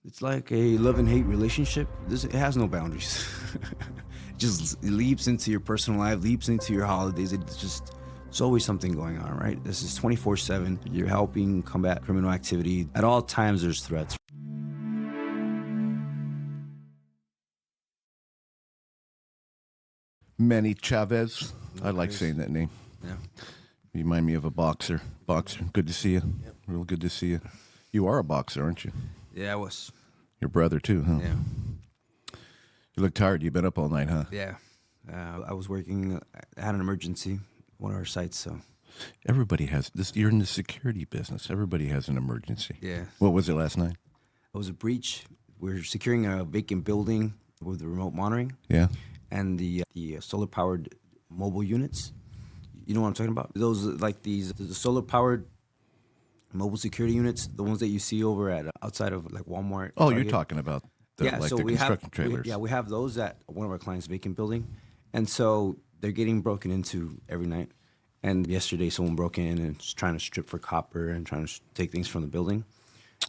It's like a love and hate relationship. It has no boundaries. It leaps into your personal life, leaps into your holidays. It's always something going on, right? This is 24/7. You're helping combat criminal activity. At all times, there's threats. Manny Chavez. I like saying that name. Yeah. You remind me of a boxer. Good to see you. Yep. Real good to see you. You are a boxer, aren't you? Yeah, I was. Your brother, too, huh? Yeah. You look tired. You've been up all night, huh? Yeah. I was working. I had an emergency, one of our sites, so. Everybody has this. You're in the security business. Everybody has an emergency. Yeah. What was it last night? It was a breach. We're securing a vacant building with the remote monitoring. Yeah. And the solar-powered mobile units. You know what I'm talking about? Those the solar-powered mobile security units, the ones that you see over at outside of like Walmart. Oh, Target. you're talking about the construction trailers. We have those at one of our clients' vacant building, and so they're getting broken into every night. And yesterday, someone broke in and was trying to strip for copper and trying to take things from the building.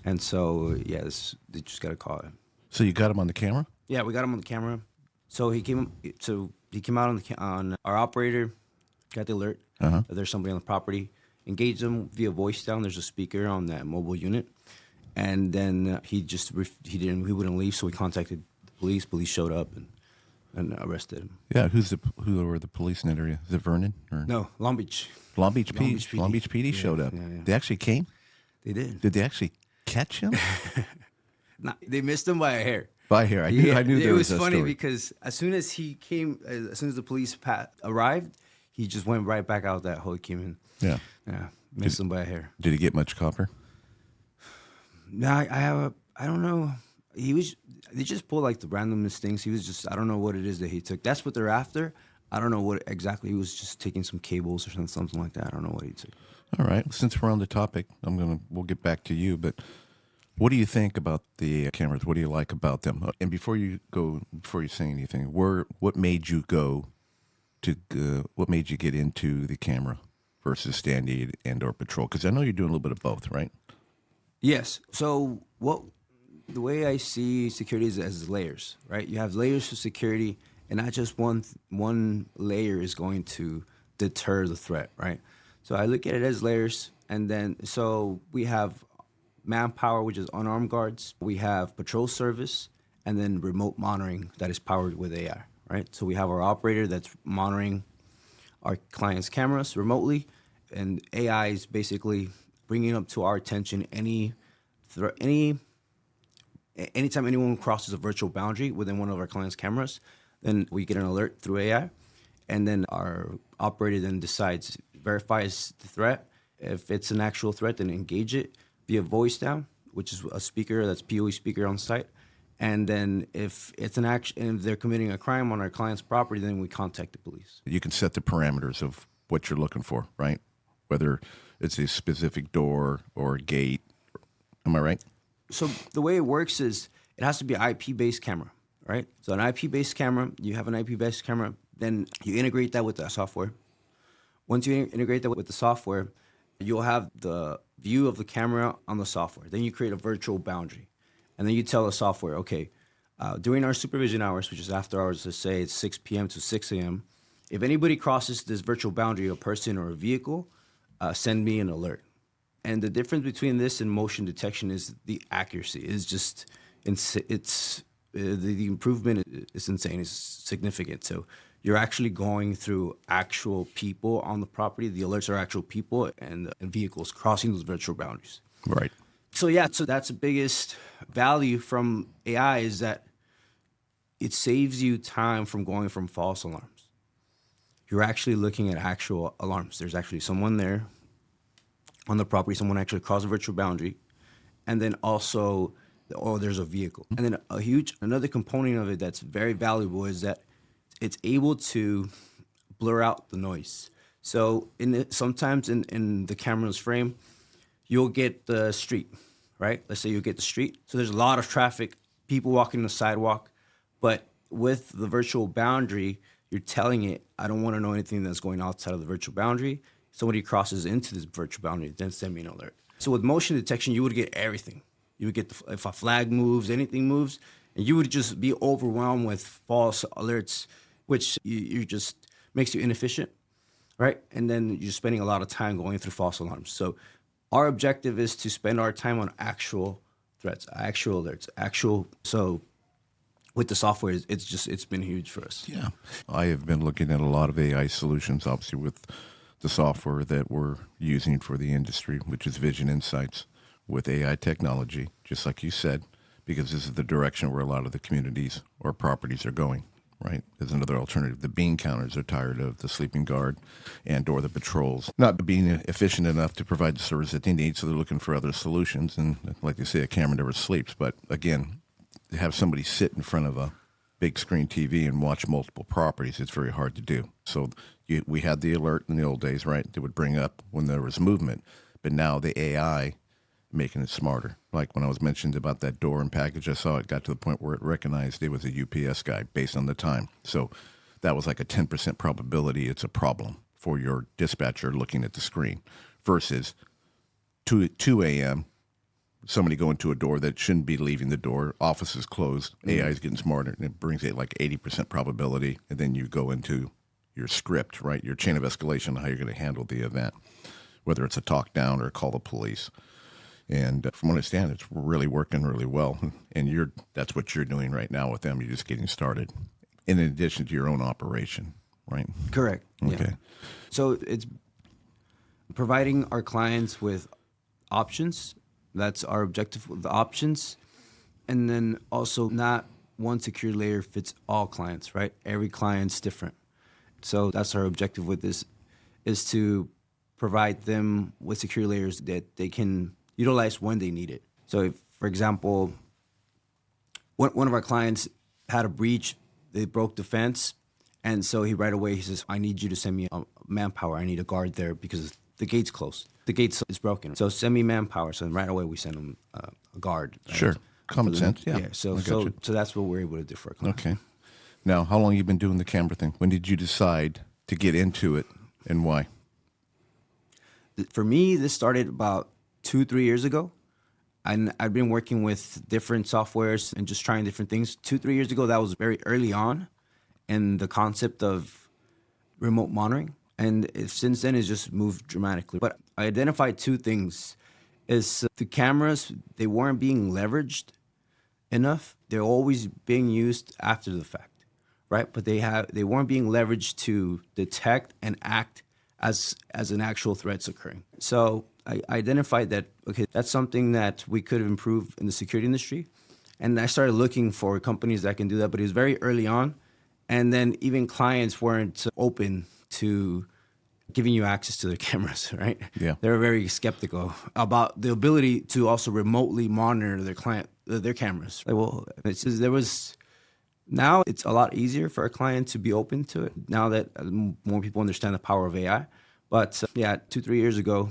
And so, yes, they just got a call. So you got him on the camera? Yeah, we got him on the camera. So he came out on our operator, got the alert that there's somebody on the property, engaged them via voice down. There's a speaker on that mobile unit, and then he wouldn't leave. So we contacted the police. Police showed up and arrested him. Yeah, who were the police in that area? Is it Vernon or No, Long Beach. Long Beach PD? Long Beach PD showed up. Yeah. They actually came. They did. Did they actually catch him? Nah, they missed him by a hair. By hair. I knew there was a funny story. because as soon as the police arrived, he just went right back out that hole he came in. Yeah. Yeah, missed him by a hair. Did he get much copper? No, I don't know. They just pulled like the randomest things. I don't know what it is that he took. That's what they're after. I don't know what exactly. He was just taking some cables or something like that. I don't know what he took. All right. Since we're on the topic, we'll get back to you, but what do you think about the cameras? What do you like about them? And before you say anything, what made you get into the camera versus standing and/or patrol? Because I know you're doing a little bit of both, right? Yes. So the way I see security is as layers, right? You have layers for security, and not just one layer is going to deter the threat, right? So I look at it as layers, and then so we have manpower, which is unarmed guards. We have patrol service, and then remote monitoring that is powered with AI, right? So we have our operator that's monitoring our clients' cameras remotely, and AI is basically bringing up to our attention anytime anyone crosses a virtual boundary within one of our clients' cameras, then we get an alert through AI, and then our operator then verifies the threat. If it's an actual threat, then engage it via voice down, which is a speaker that's PoE speaker on site. And then if it's an action, and if they're committing a crime on our client's property, then we contact the police. You can set the parameters of what you're looking for, right? Whether it's a specific door or a gate. Am I right? So the way it works is it has to be an IP-based camera, right? So an IP-based camera, you have an IP-based camera, then you integrate that with the software. Once you integrate that with the software, you'll have the view of the camera on the software. Then you create a virtual boundary. And then you tell the software, okay, during our supervision hours, which is after hours, let's say it's 6 p.m. to 6 a.m., if anybody crosses this virtual boundary, a person or a vehicle, send me an alert. And the difference between this and motion detection is the accuracy. The improvement is insane. It's significant. So you're actually going through actual people on the property. The alerts are actual people and vehicles crossing those virtual boundaries. Right. So that's the biggest value from AI is that it saves you time from going from false alarms. You're actually looking at actual alarms. There's actually someone there on the property, someone actually crossed a virtual boundary, and then also, there's a vehicle. And then another component of it that's very valuable is that it's able to blur out the noise. So sometimes in the camera's frame, you'll get the street, right? Let's say you get the street. So there's a lot of traffic, people walking the sidewalk, but with the virtual boundary, you're telling it, I don't want to know anything that's going outside of the virtual boundary. Somebody crosses into this virtual boundary, then send me an alert. So with motion detection, you would get everything. You would get if a flag moves, anything moves, and you would just be overwhelmed with false alerts, which you just makes you inefficient, right? And then you're spending a lot of time going through false alarms. So our objective is to spend our time on actual threats, actual alerts, actual. So with the software, it's been huge for us. Yeah. I have been looking at a lot of AI solutions, obviously, with the software that we're using for the industry, which is Vision Insights with AI technology, just like you said, because this is the direction where a lot of the communities or properties are going, right? There's another alternative. The bean counters are tired of the sleeping guard and or the patrols not being efficient enough to provide the service that they need, so they're looking for other solutions. And like they say, a camera never sleeps. But again, to have somebody sit in front of a big screen TV and watch multiple properties, it's very hard to do. So we had the alert in the old days, right? That would bring up when there was movement. But now the AI making it smarter. Like when I was mentioned about that door and package, I saw it got to the point where it recognized it was a UPS guy based on the time. So that was like a 10% probability it's a problem for your dispatcher looking at the screen versus 2 a.m., somebody going to a door that shouldn't be leaving the door, office is closed, AI is getting smarter, and it brings it like 80% probability, and then you go into your script, right, your chain of escalation, how you're going to handle the event, whether it's a talk down or call the police. And from what I understand, it's really working really well. And that's what you're doing right now with them. You're just getting started in addition to your own operation, right? Correct. Okay. Yeah. So it's providing our clients with options. That's our objective with the options. And then also not one security layer fits all clients, right? Every client's different. So that's our objective with this is to provide them with security layers that they can utilize when they need it. So if, for example, one of our clients had a breach, they broke the fence, and so he right away he says, I need you to send me manpower. I need a guard there because the gate's closed. The gate is broken. So send me manpower. So right away we send him a guard. Right? Sure. Common sense. Yeah. So that's what we're able to do for our clients. Okay. Now, how long have you been doing the camera thing? When did you decide to get into it and why? For me, this started about 2-3 years ago. And I've been working with different softwares and just trying different things. 2-3 years ago, that was very early on in the concept of remote monitoring. And since then, it's just moved dramatically. But I identified two things. Is the cameras, they weren't being leveraged enough. They're always being used after the fact, right? But they weren't being leveraged to detect and act as an actual threat's occurring. So I identified that, okay, that's something that we could improve in the security industry. And I started looking for companies that can do that, but it was very early on. And then even clients weren't open to giving you access to their cameras, right? Yeah. They were very skeptical about the ability to also remotely monitor their cameras. Like, well, now it's a lot easier for a client to be open to it now that more people understand the power of AI. But 2-3 years ago,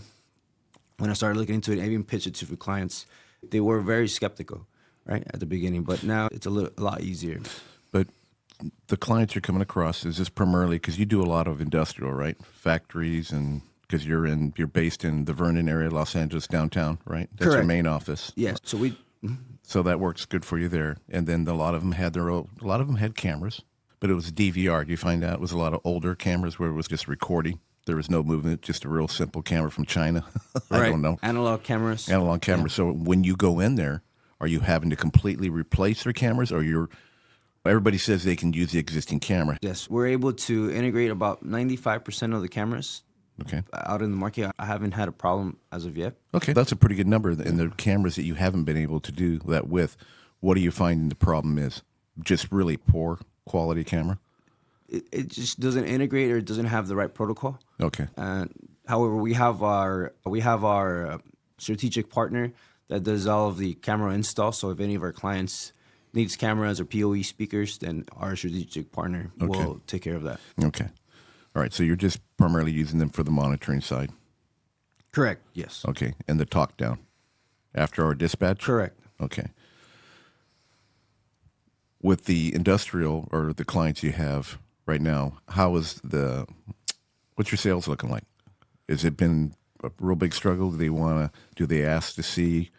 when I started looking into it, I even pitched it to clients. They were very skeptical, right, at the beginning. But now it's a lot easier. But the clients you're coming across, is this primarily because you do a lot of industrial, right? Factories, and because you're based in the Vernon area, Los Angeles downtown, right? That's Correct. your main office. Yes. So that works good for you there. And then a lot of them had cameras, but it was DVR. Do you find out it was a lot of older cameras where it was just recording? There was no movement, just a real simple camera from China. I don't know. Analog cameras. Yeah. So when you go in there, are you having to completely replace their cameras, or everybody says they can use the existing camera? Yes, we're able to integrate about 95% of the cameras out in the market. I haven't had a problem as of yet. Okay, that's a pretty good number. And the cameras that you haven't been able to do that with, what are you finding the problem is? Just really poor quality camera? It just doesn't integrate or it doesn't have the right protocol. Okay. However, we have our strategic partner that does all of the camera install. So if any of our clients needs cameras or PoE speakers, then our strategic partner will take care of that. Okay. All right. So you're just primarily using them for the monitoring side. Correct. Yes. Okay. And the talk down after our dispatch? Correct. Okay. With the industrial or the clients you have right now, what's your sales looking like? Has it been a real big struggle? Do they ask to see,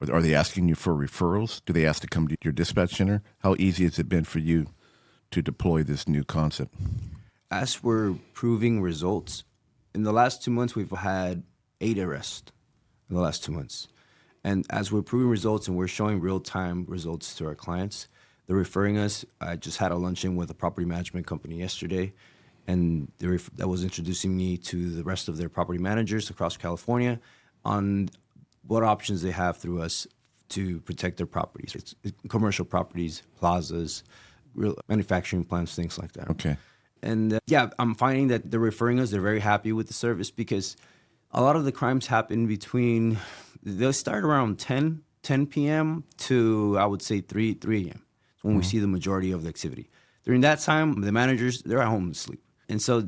Are they asking you for referrals? Do they ask to come to your dispatch center? How easy has it been for you to deploy this new concept? As we're proving results, in the last 2 months, we've had 8 arrests in the last 2 months. And as we're proving results and we're showing real-time results to our clients, they're referring us. I just had a luncheon with a property management company yesterday, and that was introducing me to the rest of their property managers across California on what options they have through us to protect their properties. It's commercial properties, plazas, real manufacturing plants, things like that. Okay. And I'm finding that they're referring us. They're very happy with the service because a lot of the crimes happen they'll start around 10 p.m. to, I would say, 3 a.m. when we see the majority of the activity. During that time, the managers, they're at home to sleep. And so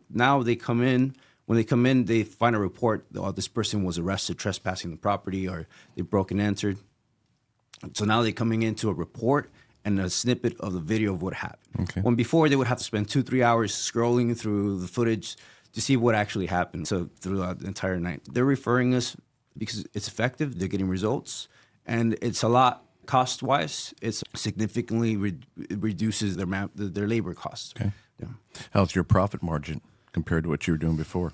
now they come in. When they come in, they find a report, oh, this person was arrested trespassing the property or they broke and entered. So now they're coming into a report and a snippet of the video of what happened. Okay. When before they would have to spend 2-3 hours scrolling through the footage to see what actually happened. So throughout the entire night, they're referring us because it's effective. They're getting results, and it's a lot cost-wise. It significantly reduces their labor costs. Okay. Yeah. How's your profit margin compared to what you were doing before?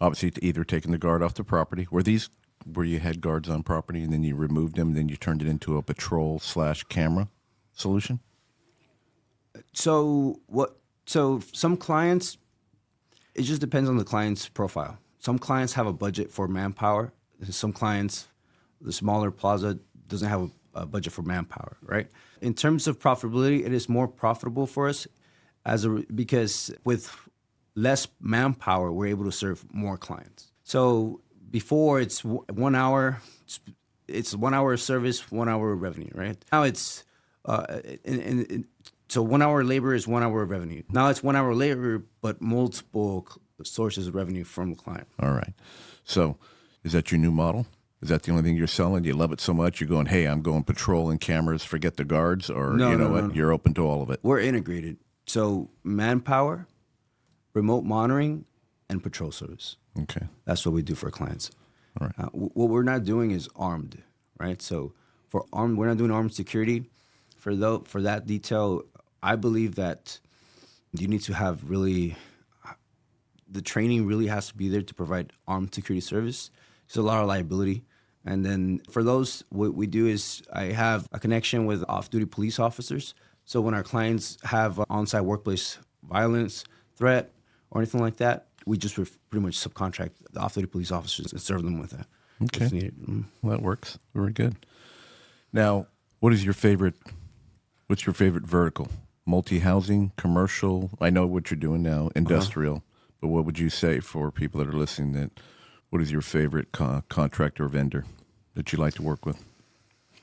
Obviously, either taking the guard off the property, where you had guards on property and then you removed them, and then you turned it into a patrol/camera solution? So some clients, it just depends on the client's profile. Some clients have a budget for manpower. Some clients, the smaller plaza doesn't have a budget for manpower, right? In terms of profitability, it is more profitable for us because with less manpower, we're able to serve more clients. So before it's 1 hour, it's 1 hour of service, 1 hour of revenue, right? Now it's so 1 hour labor is 1 hour of revenue. Now it's 1 hour labor, but multiple sources of revenue from the client. All right. So is that your new model? Is that the only thing you're selling? You love it so much, you're going, hey, I'm going patrol and cameras, forget the guards, or No. You're open to all of it? We're integrated. So manpower, remote monitoring, and patrol service. Okay. That's what we do for clients. All right. What we're not doing is armed, right? So we're not doing armed security. For that detail, I believe that you need to have the training really has to be there to provide armed security service. There's a lot of liability. And then for those, what we do is I have a connection with off-duty police officers. So when our clients have on-site workplace violence, threat, or anything like that, we just pretty much subcontract the off-duty police officers and serve them with that. Okay. If needed. Well, that works. Very good. Now, what's your favorite vertical? Multi-housing, commercial? I know what you're doing now, industrial. But what would you say for people that are listening what is your favorite contractor or vendor that you like to work with?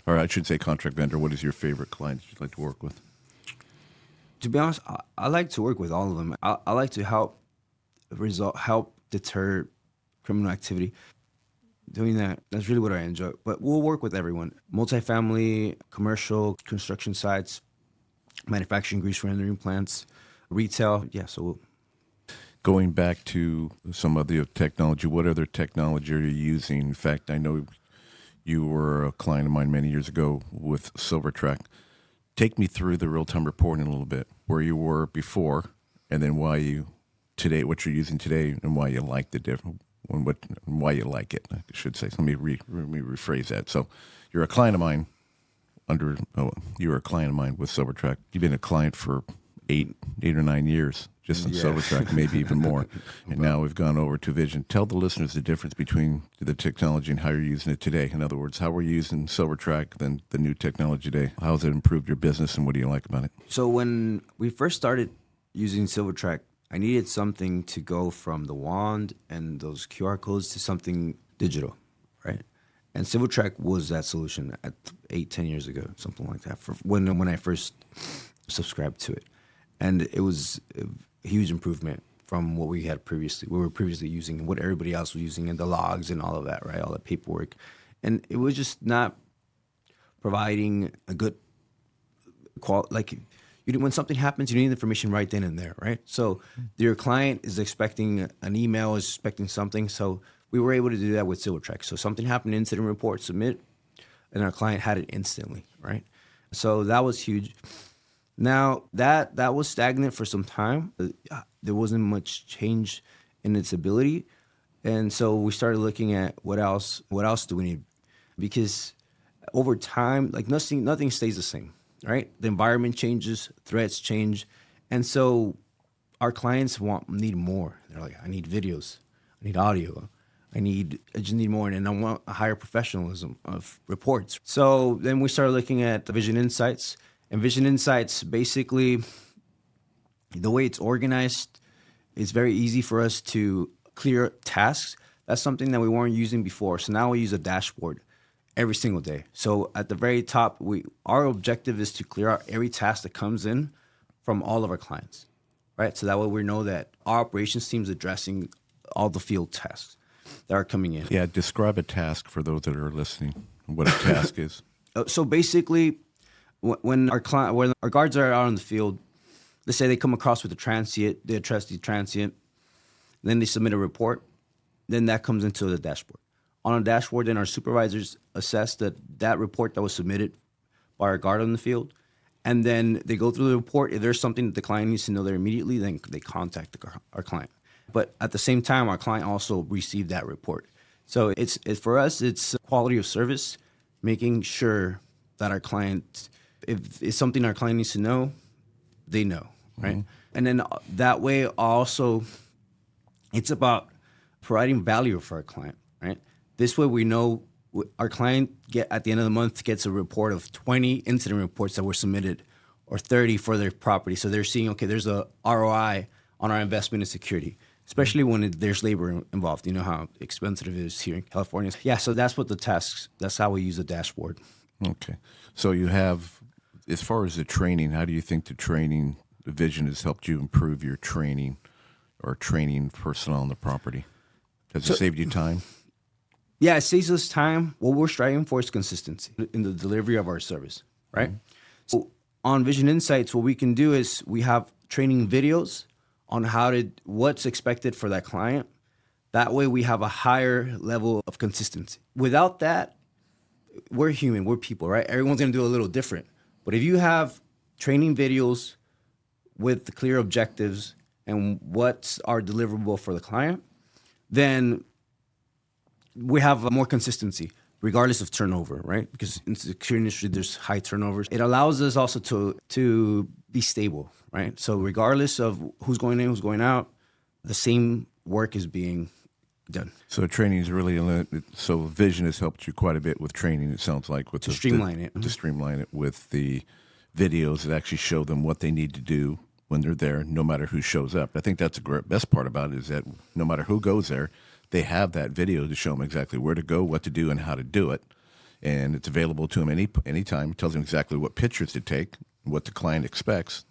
Or I should say contract vendor. What is your favorite client that you'd like to work with? To be honest, I like to work with all of them. I like to help deter criminal activity. Doing that's really what I enjoy. But we'll work with everyone. Multifamily, commercial, construction sites, manufacturing, grease rendering plants, retail. Yeah, so Going back to some of the technology, what other technology are you using? In fact, I know you were a client of mine many years ago with SilverTrack. Take me through the real-time reporting a little bit, where you were before, and then what you're using today, and why you like why you like it, I should say. So let me rephrase that. So you're a client of mine you're a client of mine with SilverTrack. You've been a client for 8 or 9 years, just on SilverTrack, maybe even more. And now we've gone over to Vision. Tell the listeners the difference between the technology and how you're using it today. In other words, how we're using SilverTrack than the new technology today. How has it improved your business, and what do you like about it? So when we first started using SilverTrack, I needed something to go from the wand and those QR codes to something digital, right? And SilverTrack was that solution at 8-10 years ago, something like that, for when I first subscribed to it. And it was a huge improvement from what we were previously using, and what everybody else was using, and the logs and all of that, right? All the paperwork. And it was just not providing a good quality. When something happens, you need information right then and there, right? So your client is expecting an email, is expecting something. So we were able to do that with SilverTrack. So something happened, incident report, submit, and our client had it instantly, right? So that was huge. Now that was stagnant for some time. There wasn't much change in its ability, and so we started looking at what else do we need, because over time, like nothing stays the same, right? The environment changes, threats change, and so our clients need more. They're like, I need videos, I need audio, I just need more, and I want a higher professionalism of reports. So then we started looking at Vision InSites, and Vision InSites, basically, the way it's organized, it's very easy for us to clear tasks. That's something that we weren't using before. So now we use a dashboard every single day. So at the very top, our objective is to clear out every task that comes in from all of our clients, right? So that way we know that our operations team is addressing all the field tasks that are coming in. Yeah, describe a task for those that are listening, what a task is. So basically, when our guards are out in the field, let's say they come across with a transient, they address the transient, then they submit a report, then that comes into the dashboard. On a dashboard, then our supervisors assess that report that was submitted by our guard on the field, and then they go through the report. If there's something that the client needs to know there immediately, then they contact our client. But at the same time, our client also received that report. So it's for us, it's quality of service, making sure that our client, if it's something our client needs to know, they know, right? Mm-hmm. And then that way also, it's about providing value for our client, right? This way we know our client at the end of the month gets a report of 20 incident reports that were submitted, or 30 for their property. So they're seeing, okay, there's a ROI on our investment in security, especially when there's labor involved. You know how expensive it is here in California. Yeah, so that's what that's how we use the dashboard. Okay. So you have, as far as the training, how do you think the vision has helped you improve your training or training personnel on the property? Has it saved you time? Yeah, it saves us time. What we're striving for is consistency in the delivery of our service, right? Mm-hmm. So on Vision InSites, what we can do is we have training videos on what's expected for that client. That way we have a higher level of consistency. Without that, we're human, we're people, right? Everyone's gonna do a little different. But if you have training videos with the clear objectives and what's our deliverable for the client, then we have more consistency, regardless of turnover, right? Because in the security industry, there's high turnovers. It allows us also to be stable, right? So regardless of who's going in, who's going out, the same work is being done. So training is really, so Vision has helped you quite a bit with training, it sounds like. To streamline it. To streamline it with the videos that actually show them what they need to do when they're there, no matter who shows up. I think that's the best part about it, is that no matter who goes there, they have that video to show them exactly where to go, what to do, and how to do it. And it's available to them anytime. It tells them exactly what pictures to take, what the client expects.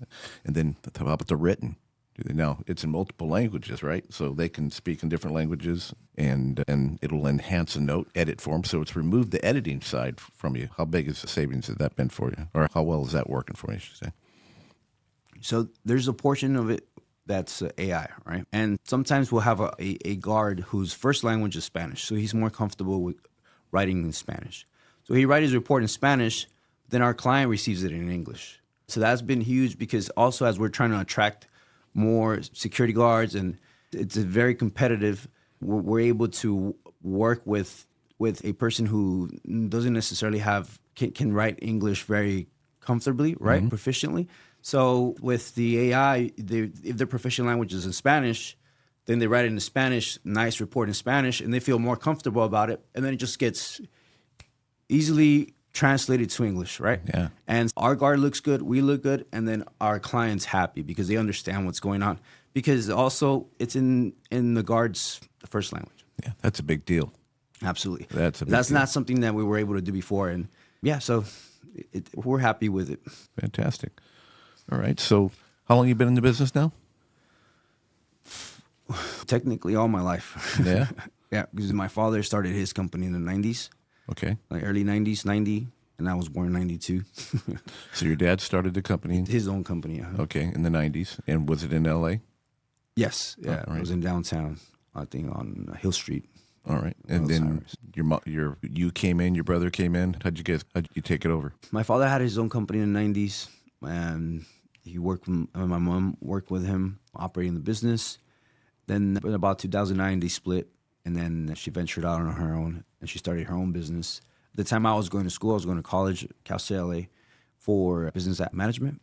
And then how about the written? Now, it's in multiple languages, right? So they can speak in different languages, and it'll enhance a note, edit form. So it's removed the editing side from you. How big is the savings has that been for you? Or how well is that working for you, I should say? So there's a portion of it that's AI, right? And sometimes we'll have a guard whose first language is Spanish, so he's more comfortable with writing in Spanish. So he writes his report in Spanish, then our client receives it in English. So that's been huge, because also as we're trying to attract more security guards, and it's a very competitive, we're able to work with a person who doesn't necessarily can write English very comfortably, right? Mm-hmm. Proficiently. So with the AI, if their proficient language is in Spanish, then they write it in Spanish, nice report in Spanish, and they feel more comfortable about it. And then it just gets easily translated to English, right? Yeah. And our guard looks good, we look good, and then our client's happy because they understand what's going on. Because also it's in the guard's first language. Yeah, that's a big deal. Absolutely. That's deal. Not something that we were able to do before. And yeah, so we're happy with it. Fantastic. All right. So how long have you been in the business now? Technically all my life. Yeah? Yeah, because my father started his company in the 90s. Okay. Like early 90s, 90, and I was born in 92. So your dad started the company? His own company, yeah. Okay, in the 90s. And was it in L.A.? Yes. Yeah, right. It was in downtown, I think on Hill Street. All right. And Those then summaries. you came in, your brother came in. How'd you take it over? My father had his own company in the 90s, and he worked. My mom worked with him operating the business. Then in about 2009, they split, and then she ventured out on her own, and she started her own business. At the time I was going to school, I was going to college, Cal State LA, for business management.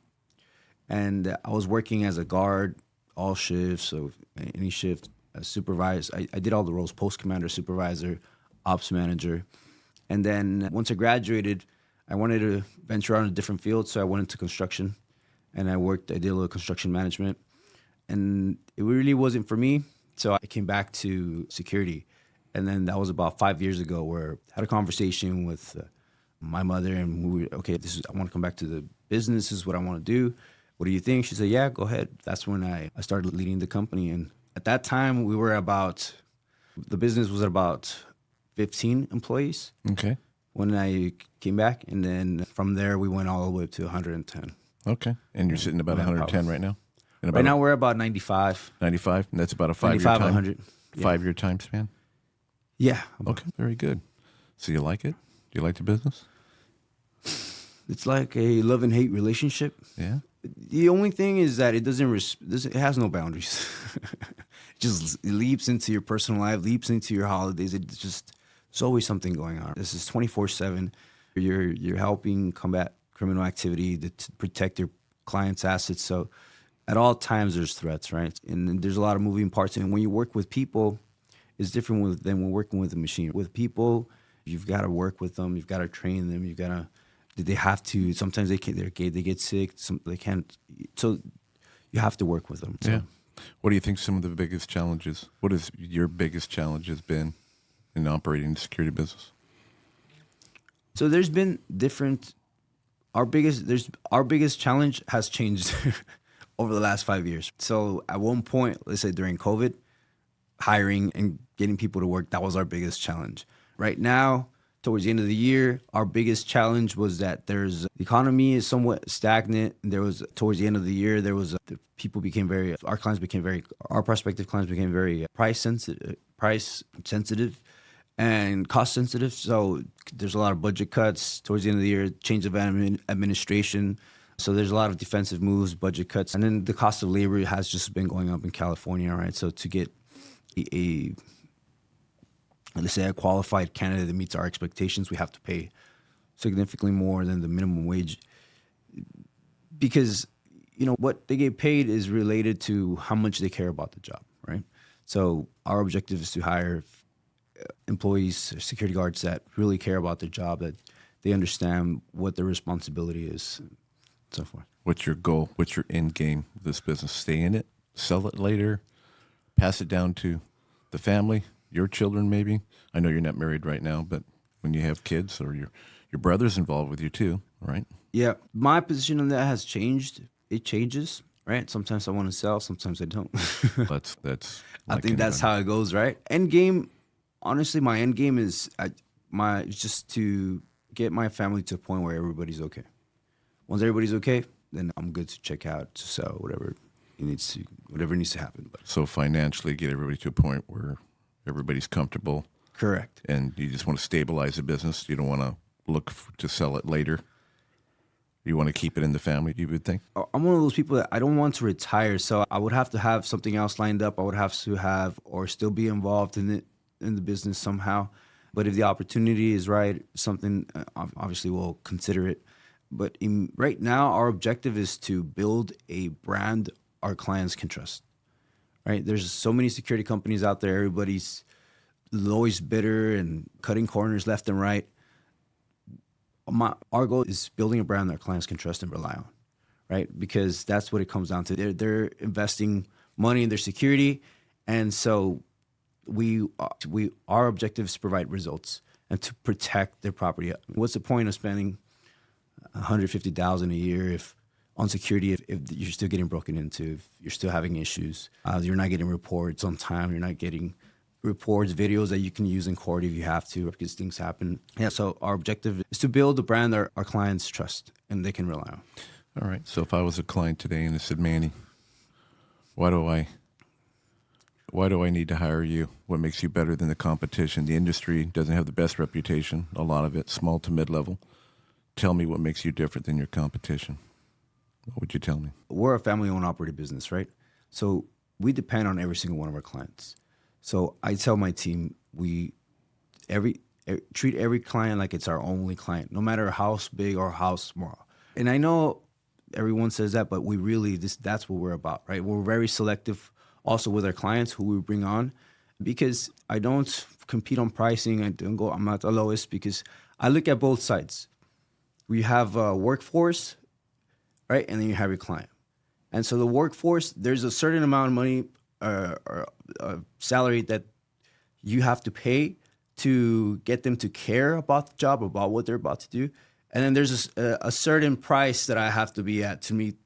And I was working as a guard, all shifts, so any shift, supervise. I did all the roles: post commander, supervisor, ops manager. And then once I graduated, I wanted to venture out in a different field, so I went into construction, and I did a little construction management, and it really wasn't for me. So I came back to security, and then that was about 5 years ago, where I had a conversation with my mother, and okay, I want to come back to the business. This is what I want to do. What do you think? She said, yeah, go ahead. That's when I started leading the company. And at that time, the business was at about 15 employees Okay. when I came back. And then from there, we went all the way up to 110. Okay. And you're sitting about 110 right now? And Right now, we're about 95. 95? And that's about a 5-year 95, time? 100. Yeah. 5-year time span? Yeah. Okay. Very good. So you like it? Do you like the business? It's like a love and hate relationship. Yeah. The only thing is that it it has no boundaries. It leaps into your personal life, leaps into your holidays. There's always something going on. This is 24/7. You're helping combat criminal activity to protect your clients' assets. So at all times there's threats, right? And there's a lot of moving parts. And when you work with people, it's different than when working with a machine. With people, you've got to work with them. You've got to train them. They have to. Sometimes they get sick. They can't. So you have to work with them. So. Yeah. What do you think some of the biggest challenges? What has your biggest challenges been in operating the security business? So there's been different. Our biggest challenge has changed over the last 5 years. So at one point, let's say during COVID, hiring and getting people to work, that was our biggest challenge. Right now, towards the end of the year, our biggest challenge was that the economy is somewhat stagnant. Towards the end of the year, our prospective clients became very price sensitive and cost sensitive. So there's a lot of budget cuts towards the end of the year, change of administration. So there's a lot of defensive moves, budget cuts. And then the cost of labor has just been going up in California, right? So to get let's say a qualified candidate that meets our expectations, we have to pay significantly more than the minimum wage, because what they get paid is related to how much they care about the job, right? So our objective is to hire employees, security guards that really care about their job, that they understand what their responsibility is, and so forth. What's your goal? What's your end game of this business? Stay in it, sell it later, pass it down to the family, your children maybe? I know you're not married right now, but when you have kids, or your brother's involved with you too, right? Yeah, my position on that has changed. It changes, right? Sometimes I want to sell, sometimes I don't. That's I think that's how it goes, right? End game, honestly, my end game is just to get my family to a point where everybody's okay. Once everybody's okay, then I'm good to check out, to sell, whatever needs to happen. But so financially, get everybody to a point where everybody's comfortable. Correct. And you just want to stabilize the business. You don't want to look to sell it later. You want to keep it in the family, you would think? I'm one of those people that I don't want to retire, so I would have to have something else lined up. I would have to have or still be involved in the business somehow. But if the opportunity is right, something, obviously we'll consider it. But right now, our objective is to build a brand our clients can trust. Right? There's so many security companies out there. Everybody's lowest bidder and cutting corners left and right. Our goal is building a brand that our clients can trust and rely on, right? Because that's what it comes down to. They're investing money in their security, and so our objective is to provide results and to protect their property. What's the point of spending $150,000 a year on security if you're still getting broken into, if you're still having issues, you're not getting reports on time, you're not getting reports, videos that you can use in court if you have to, because things happen. Yeah, so our objective is to build a brand that our clients trust and they can rely on. All right. So if I was a client today and I said, Manny, why do I Why do I need to hire you? What makes you better than the competition? The industry doesn't have the best reputation, a lot of it, small to mid-level. Tell me what makes you different than your competition. What would you tell me? We're a family-owned operated business, right? So we depend on every single one of our clients. So I tell my team, we treat every client like it's our only client, no matter how big or how small. And I know everyone says that, but we really, that's what we're about, right? We're very selective also with our clients who we bring on, because I don't compete on pricing. I'm not the lowest, because I look at both sides. We have a workforce, right? And then you have your client. And so the workforce, there's a certain amount of money or salary that you have to pay to get them to care about the job, about what they're about to do. And then there's a certain price that I have to be at to meet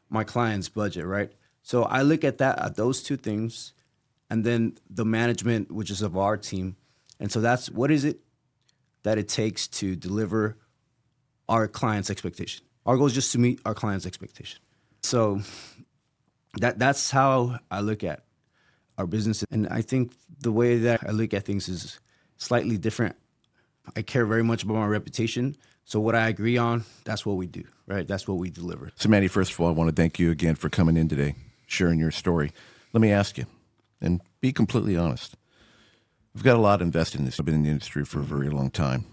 my client's budget, right? So I look at those two things, and then the management, which is of our team. And so that's what is it that it takes to deliver our client's expectation. Our goal is just to meet our client's expectation. So that's how I look at our business. And I think the way that I look at things is slightly different. I care very much about my reputation. So what I agree on, that's what we do, right? That's what we deliver. So, Manny, first of all, I want to thank you again for coming in today, sharing your story. Let me ask you, and be completely honest. We've got a lot invested in this. I've been in the industry for a very long time.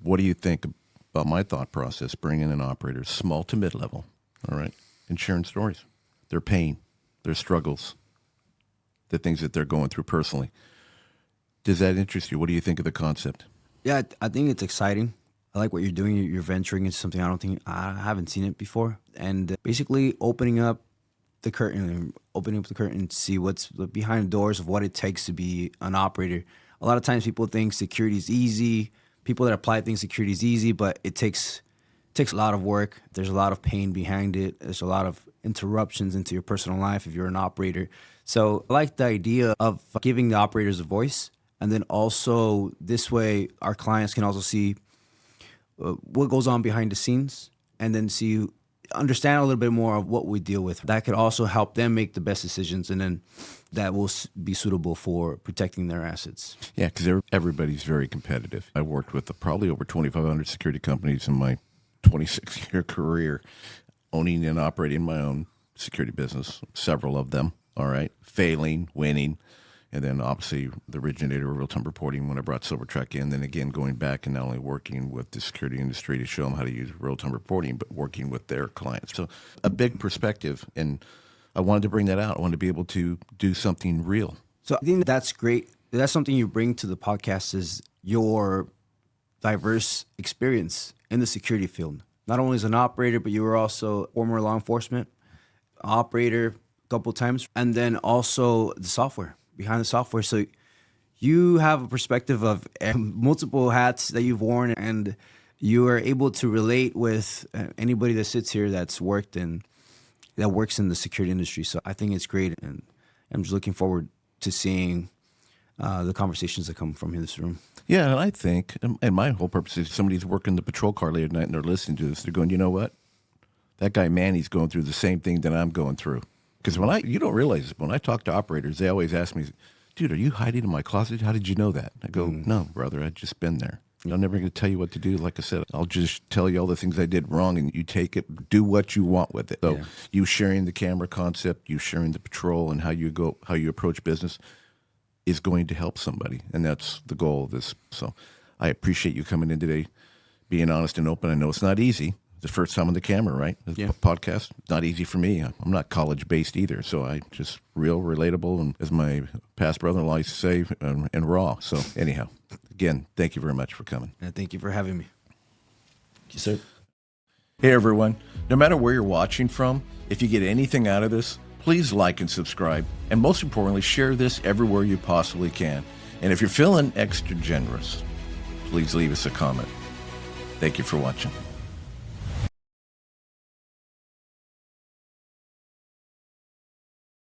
What do you think about my thought process, bringing in operators, small to mid-level, all right, and sharing stories, their pain, their struggles, the things that they're going through personally? Does that interest you? What do you think of the concept? Yeah, I think it's exciting. I like what you're doing. You're venturing into something I haven't seen it before. And basically opening up the curtain to see what's behind the doors of what it takes to be an operator. A lot of times people think security is easy. People that apply think security is easy, but it takes a lot of work. There's a lot of pain behind it. There's a lot of interruptions into your personal life if you're an operator. So I like the idea of giving the operators a voice. And then also this way our clients can also see what goes on behind the scenes, and then understand a little bit more of what we deal with. That could also help them make the best decisions, and then that will be suitable for protecting their assets. Yeah, because everybody's very competitive. I worked with probably over 2,500 security companies in my 26-year career, owning and operating my own security business, several of them, all right, failing, winning. And then obviously the originator of real-time reporting when I brought Silvertrack in, then again going back and not only working with the security industry to show them how to use real-time reporting, but working with their clients. So a big perspective, and I wanted to bring that out. I wanted to be able to do something real. So I think that's great. That's something you bring to the podcast, is your diverse experience in the security field. Not only as an operator, but you were also former law enforcement operator a couple of times, and then also the software. Behind the software. So you have a perspective of multiple hats that you've worn, and you are able to relate with anybody that sits here that works in the security industry. So I think it's great, and I'm just looking forward to seeing the conversations that come from in this room. Yeah, and I think, and my whole purpose is somebody's working the patrol car late at night and they're listening to this. They're going, you know what? That guy Manny's going through the same thing that I'm going through. Because you don't realize, when I talk to operators, they always ask me, dude, are you hiding in my closet? How did you know that? I go, no, brother, I've just been there. I'm never going to tell you what to do. Like I said, I'll just tell you all the things I did wrong, and you take it, do what you want with it. So you sharing the camera concept, you sharing the patrol, and how you approach business is going to help somebody. And that's the goal of this. So I appreciate you coming in today, being honest and open. I know it's not easy. The first time on the camera, right? Podcast, not easy for me. I'm not college-based either, so I just real, relatable, and as my past brother-in-law used to say, and raw. So anyhow, again, thank you very much for coming. And thank you for having me. Thank you, sir. Hey, everyone. No matter where you're watching from, if you get anything out of this, please like and subscribe, and most importantly, share this everywhere you possibly can. And if you're feeling extra generous, please leave us a comment. Thank you for watching.